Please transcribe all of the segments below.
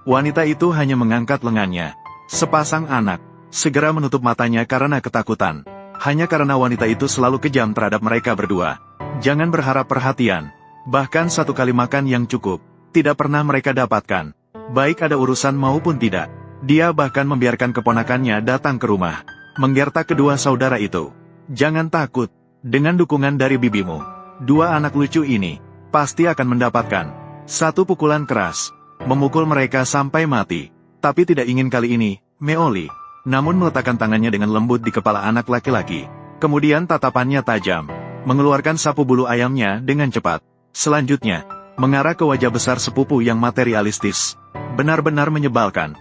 Wanita itu hanya mengangkat lengannya. Sepasang anak segera menutup matanya karena ketakutan. Hanya karena wanita itu selalu kejam terhadap mereka berdua. Jangan berharap perhatian. Bahkan satu kali makan yang cukup tidak pernah mereka dapatkan. Baik ada urusan maupun tidak. Dia bahkan membiarkan keponakannya datang ke rumah, menggertak kedua saudara itu. Jangan takut. Dengan dukungan dari bibimu, dua anak lucu ini pasti akan mendapatkan satu pukulan keras, memukul mereka sampai mati. Tapi tidak ingin kali ini, Meoli, namun meletakkan tangannya dengan lembut di kepala anak laki-laki. Kemudian tatapannya tajam, mengeluarkan sapu bulu ayamnya dengan cepat. Selanjutnya, mengarah ke wajah besar sepupu yang materialistis. Benar-benar menyebalkan.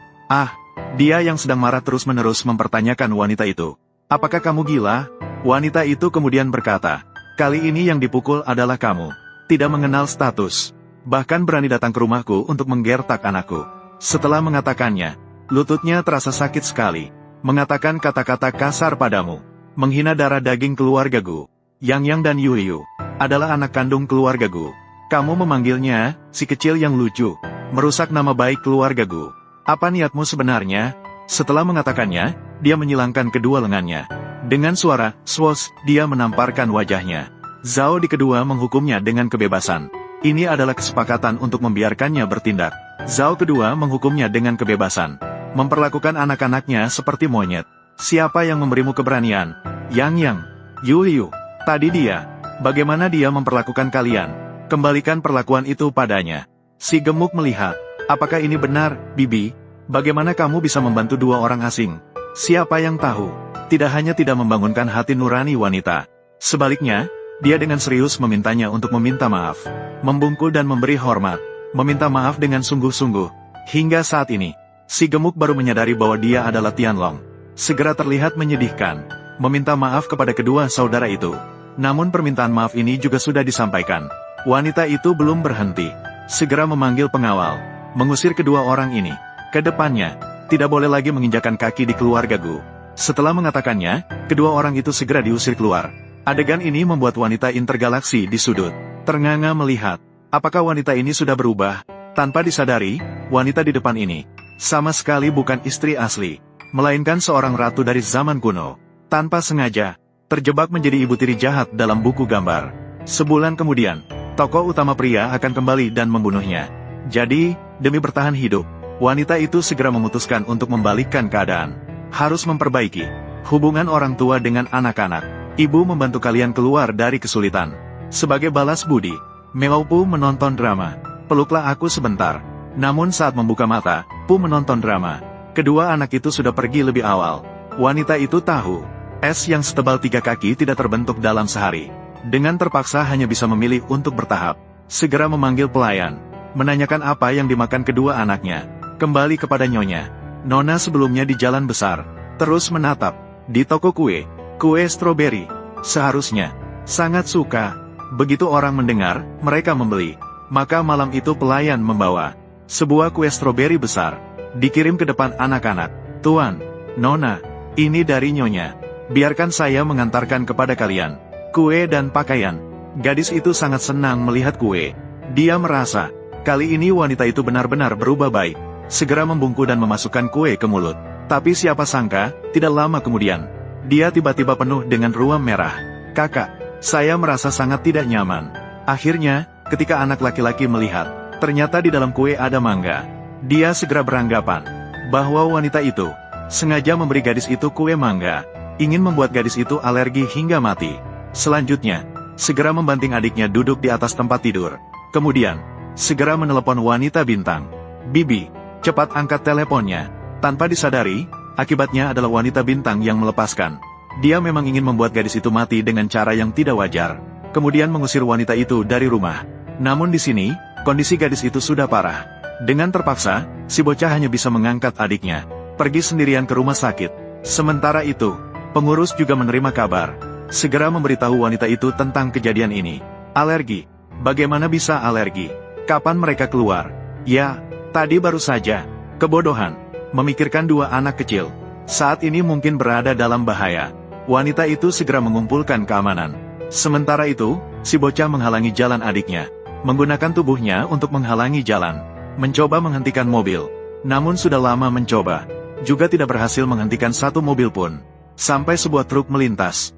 Dia yang sedang marah terus-menerus mempertanyakan wanita itu. Apakah kamu gila? Wanita itu kemudian berkata, kali ini yang dipukul adalah kamu. Tidak mengenal status. Bahkan berani datang ke rumahku untuk menggertak anakku. Setelah mengatakannya, lututnya terasa sakit sekali. Mengatakan kata-kata kasar padamu. Menghina darah daging keluargaku. Yang dan Yuyu adalah anak kandung keluargaku. Kamu memanggilnya, si kecil yang lucu. Merusak nama baik keluargaku. Apa niatmu sebenarnya? Setelah mengatakannya, dia menyilangkan kedua lengannya. Dengan suara, swos, dia menamparkan wajahnya. Zhao di kedua menghukumnya dengan kebebasan. Ini adalah kesepakatan untuk membiarkannya bertindak. Zhao kedua menghukumnya dengan kebebasan. Memperlakukan anak-anaknya seperti monyet. Siapa yang memberimu keberanian? Yang, Yuyu. Tadi dia. Bagaimana dia memperlakukan kalian? Kembalikan perlakuan itu padanya. Si gemuk melihat. Apakah ini benar, Bibi? Bagaimana kamu bisa membantu dua orang asing? Siapa yang tahu? Tidak hanya tidak membangunkan hati nurani wanita. Sebaliknya, dia dengan serius memintanya untuk meminta maaf. Membungkul dan memberi hormat. Meminta maaf dengan sungguh-sungguh. Hingga saat ini, si gemuk baru menyadari bahwa dia adalah Tianlong. Segera terlihat menyedihkan. Meminta maaf kepada kedua saudara itu. Namun permintaan maaf ini juga sudah disampaikan. Wanita itu belum berhenti. Segera memanggil pengawal. Mengusir kedua orang ini. Ke depannya, tidak boleh lagi menginjakan kaki di keluargaku. Setelah mengatakannya, kedua orang itu segera diusir keluar. Adegan ini membuat wanita intergalaksi di sudut ternganga melihat. Apakah wanita ini sudah berubah? Tanpa disadari, wanita di depan ini sama sekali bukan istri asli, melainkan seorang ratu dari zaman kuno. Tanpa sengaja, terjebak menjadi ibu tiri jahat dalam buku gambar. Sebulan kemudian, tokoh utama pria akan kembali dan membunuhnya. Jadi, demi bertahan hidup, wanita itu segera memutuskan untuk membalikkan keadaan. Harus memperbaiki hubungan orang tua dengan anak-anak. Ibu membantu kalian keluar dari kesulitan. Sebagai balas budi, Meo Pu menonton drama. Peluklah aku sebentar. Namun saat membuka mata, Pu menonton drama. Kedua anak itu sudah pergi lebih awal. Wanita itu tahu, es yang setebal 3 kaki tidak terbentuk dalam sehari. Dengan terpaksa hanya bisa memilih untuk bertahap. Segera memanggil pelayan, menanyakan apa yang dimakan kedua anaknya. Kembali kepada Nyonya. Nona sebelumnya di jalan besar, terus menatap, di toko kue stroberi. Seharusnya, sangat suka. Begitu orang mendengar, mereka membeli. Maka malam itu pelayan membawa sebuah kue stroberi besar, dikirim ke depan anak-anak. Tuan, Nona, ini dari Nyonya. Biarkan saya mengantarkan kepada kalian kue dan pakaian. Gadis itu sangat senang melihat kue. Dia merasa, kali ini wanita itu benar-benar berubah baik. Segera membungkuk dan memasukkan kue ke mulut. Tapi siapa sangka, tidak lama kemudian, dia tiba-tiba penuh dengan ruam merah. Kakak, saya merasa sangat tidak nyaman. Akhirnya, ketika anak laki-laki melihat, ternyata di dalam kue ada mangga. Dia segera beranggapan bahwa wanita itu sengaja memberi gadis itu kue mangga, ingin membuat gadis itu alergi hingga mati. Selanjutnya, segera membanting adiknya duduk di atas tempat tidur. Kemudian, segera menelepon wanita bintang. Bibi, cepat angkat teleponnya. Tanpa disadari, akibatnya adalah wanita bintang yang melepaskan. Dia memang ingin membuat gadis itu mati dengan cara yang tidak wajar. Kemudian mengusir wanita itu dari rumah. Namun di sini, kondisi gadis itu sudah parah. Dengan terpaksa, si bocah hanya bisa mengangkat adiknya, pergi sendirian ke rumah sakit. Sementara itu, pengurus juga menerima kabar. Segera memberitahu wanita itu tentang kejadian ini. Alergi. Bagaimana bisa alergi? Kapan mereka keluar? Ya, tadi baru saja. Kebodohan. Memikirkan dua anak kecil. Saat ini mungkin berada dalam bahaya. Wanita itu segera mengumpulkan keamanan. Sementara itu, si bocah menghalangi jalan adiknya. Menggunakan tubuhnya untuk menghalangi jalan. Mencoba menghentikan mobil. Namun sudah lama mencoba, juga tidak berhasil menghentikan satu mobil pun. Sampai sebuah truk melintas.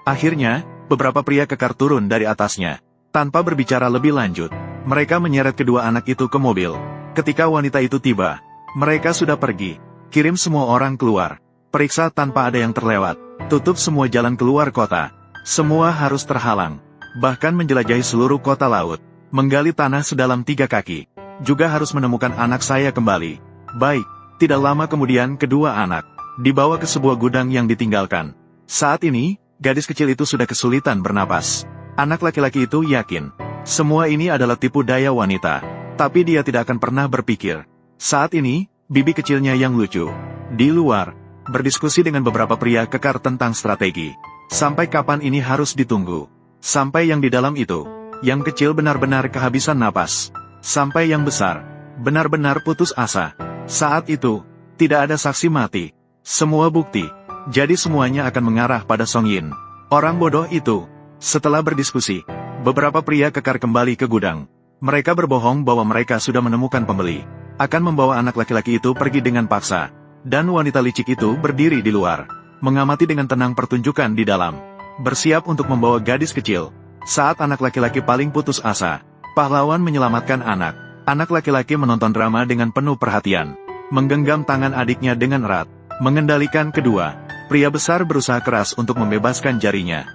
Akhirnya, beberapa pria kekar turun dari atasnya. Tanpa berbicara lebih lanjut, mereka menyeret kedua anak itu ke mobil. Ketika wanita itu tiba, mereka sudah pergi. Kirim semua orang keluar. Periksa tanpa ada yang terlewat. Tutup semua jalan keluar kota. Semua harus terhalang. Bahkan menjelajahi seluruh kota laut. Menggali tanah sedalam 3 kaki. Juga harus menemukan anak saya kembali. Baik, tidak lama kemudian kedua anak dibawa ke sebuah gudang yang ditinggalkan. Saat ini, gadis kecil itu sudah kesulitan bernapas. Anak laki-laki itu yakin, semua ini adalah tipu daya wanita. Tapi dia tidak akan pernah berpikir. Saat ini, bibi kecilnya yang lucu. Di luar, berdiskusi dengan beberapa pria kekar tentang strategi. Sampai kapan ini harus ditunggu? Sampai yang di dalam itu, yang kecil benar-benar kehabisan napas. Sampai yang besar, benar-benar putus asa. Saat itu, tidak ada saksi mati. Semua bukti. Jadi semuanya akan mengarah pada Song Yin. Orang bodoh itu. Setelah berdiskusi, beberapa pria kekar kembali ke gudang. Mereka berbohong bahwa mereka sudah menemukan pembeli. Akan membawa anak laki-laki itu pergi dengan paksa. Dan wanita licik itu berdiri di luar. Mengamati dengan tenang pertunjukan di dalam. Bersiap untuk membawa gadis kecil. Saat anak laki-laki paling putus asa, pahlawan menyelamatkan anak. Anak laki-laki menonton drama dengan penuh perhatian. Menggenggam tangan adiknya dengan erat. Mengendalikan kedua. Pria besar berusaha keras untuk membebaskan jarinya.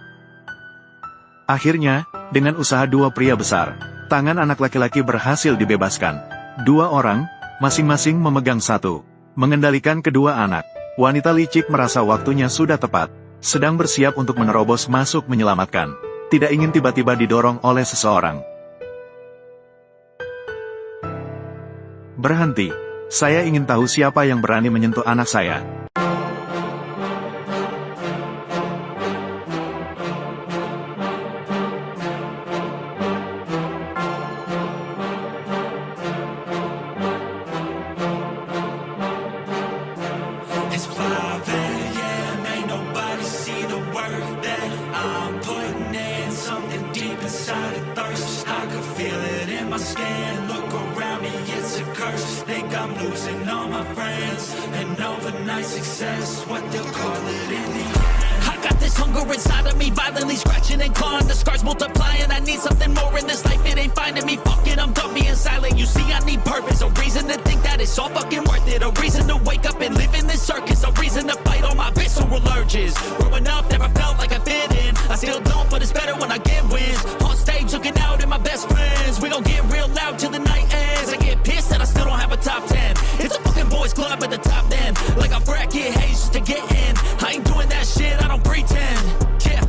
Akhirnya, dengan usaha dua pria besar, tangan anak laki-laki berhasil dibebaskan. 2 orang, masing-masing memegang satu. Mengendalikan kedua anak, wanita licik merasa waktunya sudah tepat. Sedang bersiap untuk menerobos masuk menyelamatkan. Tidak ingin tiba-tiba didorong oleh seseorang. Berhenti. Saya ingin tahu siapa yang berani menyentuh anak saya. I'm losing all my friends, and overnight success, what they'll call it in the end. I got this hunger inside of me, violently scratching and clawing, the scars multiplying. I need something more in this life, it ain't finding me. Fuck it, I'm done being silent. You see, I need purpose, a reason to think that it's all fucking worth it, a reason to wake up and live in this circus, a reason to fight all my visceral urges. Growing up, never felt like I fit in. I still don't, but it's better when I get wins. On stage, looking out at my best friends. We gon' get real loud till the night ends. I get pissed that I still don't have a top 10. It's a fucking boys club at the top then. Like a frat kid haze just to get in. I ain't doing that shit, I don't pretend. Yeah,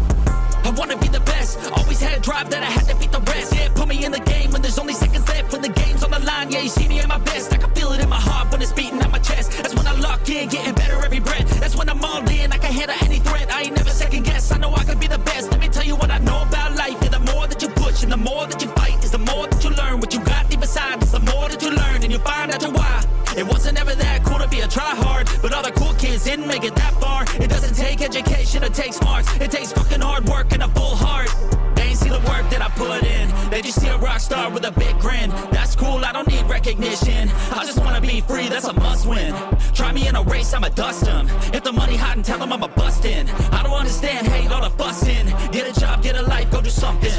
I wanna be the best. Always had drive that I had to beat the rest. Yeah, put me in the game when there's only seconds left. When the game's on the line, yeah, you see me at my best. I can feel it in my heart when it's beating at my chest. That's when I lock in, getting better every breath. That's when I'm all in, I can handle any threat. I ain't never second guess, I know I could be the best. Let me tell you what I know about life. Yeah, the more that you push and the more that you fight is the more that you learn. What you got deep inside is the more that you learn, and you find out why. It wasn't ever that cool to be a try-hard, but all the cool kids didn't make it that far. It doesn't take education, it takes smarts. It takes fucking hard work and a full heart. They ain't see the work that I put in. They just see a rock star with a big grin. That's cool, I don't need recognition. I just wanna be free, that's a must win. Try me in a race, I'ma dust them. If the money hot and tell them I'm a bustin'. I don't understand, hate all the fussing. Get a job, get a life, go do something.